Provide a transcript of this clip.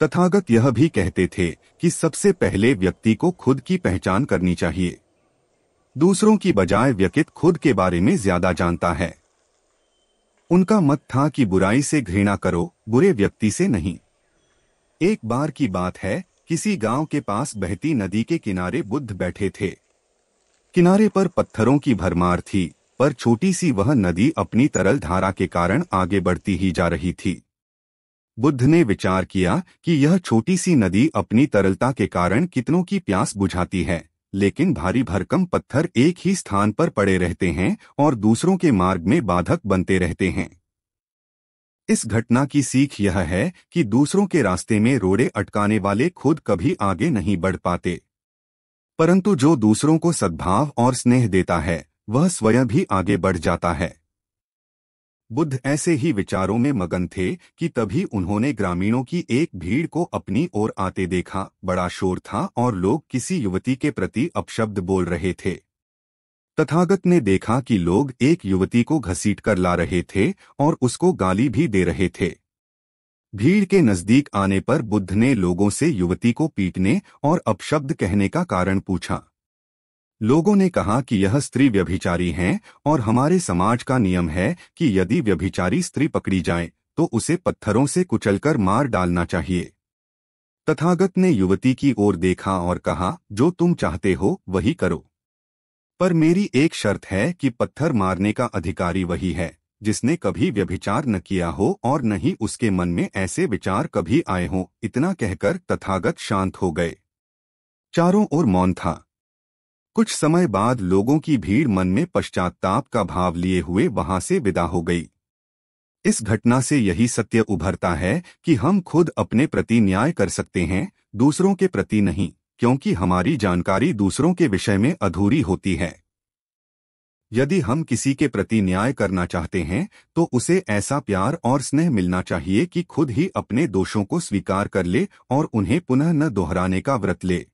तथागत यह भी कहते थे कि सबसे पहले व्यक्ति को खुद की पहचान करनी चाहिए। दूसरों की बजाय व्यक्ति खुद के बारे में ज्यादा जानता है। उनका मत था कि बुराई से घृणा करो, बुरे व्यक्ति से नहीं। एक बार की बात है, किसी गांव के पास बहती नदी के किनारे बुद्ध बैठे थे। किनारे पर पत्थरों की भरमार थी, पर छोटी सी वह नदी अपनी तरल धारा के कारण आगे बढ़ती ही जा रही थी। बुद्ध ने विचार किया कि यह छोटी सी नदी अपनी तरलता के कारण कितनों की प्यास बुझाती है, लेकिन भारी भरकम पत्थर एक ही स्थान पर पड़े रहते हैं और दूसरों के मार्ग में बाधक बनते रहते हैं। इस घटना की सीख यह है कि दूसरों के रास्ते में रोड़े अटकाने वाले खुद कभी आगे नहीं बढ़ पाते, परंतु जो दूसरों को सद्भाव और स्नेह देता है वह स्वयं भी आगे बढ़ जाता है। बुद्ध ऐसे ही विचारों में मगन थे कि तभी उन्होंने ग्रामीणों की एक भीड़ को अपनी ओर आते देखा। बड़ा शोर था और लोग किसी युवती के प्रति अपशब्द बोल रहे थे। तथागत ने देखा कि लोग एक युवती को घसीट कर ला रहे थे और उसको गाली भी दे रहे थे। भीड़ के नजदीक आने पर बुद्ध ने लोगों से युवती को पीटने और अपशब्द कहने का कारण पूछा। लोगों ने कहा कि यह स्त्री व्यभिचारी हैं और हमारे समाज का नियम है कि यदि व्यभिचारी स्त्री पकड़ी जाए तो उसे पत्थरों से कुचलकर मार डालना चाहिए। तथागत ने युवती की ओर देखा और कहा, जो तुम चाहते हो वही करो, पर मेरी एक शर्त है कि पत्थर मारने का अधिकारी वही है जिसने कभी व्यभिचार न किया हो और न ही उसके मन में ऐसे विचार कभी आए हों। इतना कहकर तथागत शांत हो गए। चारों ओर मौन था। कुछ समय बाद लोगों की भीड़ मन में पश्चाताप का भाव लिए हुए वहां से विदा हो गई। इस घटना से यही सत्य उभरता है कि हम खुद अपने प्रति न्याय कर सकते हैं, दूसरों के प्रति नहीं, क्योंकि हमारी जानकारी दूसरों के विषय में अधूरी होती है। यदि हम किसी के प्रति न्याय करना चाहते हैं तो उसे ऐसा प्यार और स्नेह मिलना चाहिए कि खुद ही अपने दोषों को स्वीकार कर ले और उन्हें पुनः न दोहराने का व्रत ले।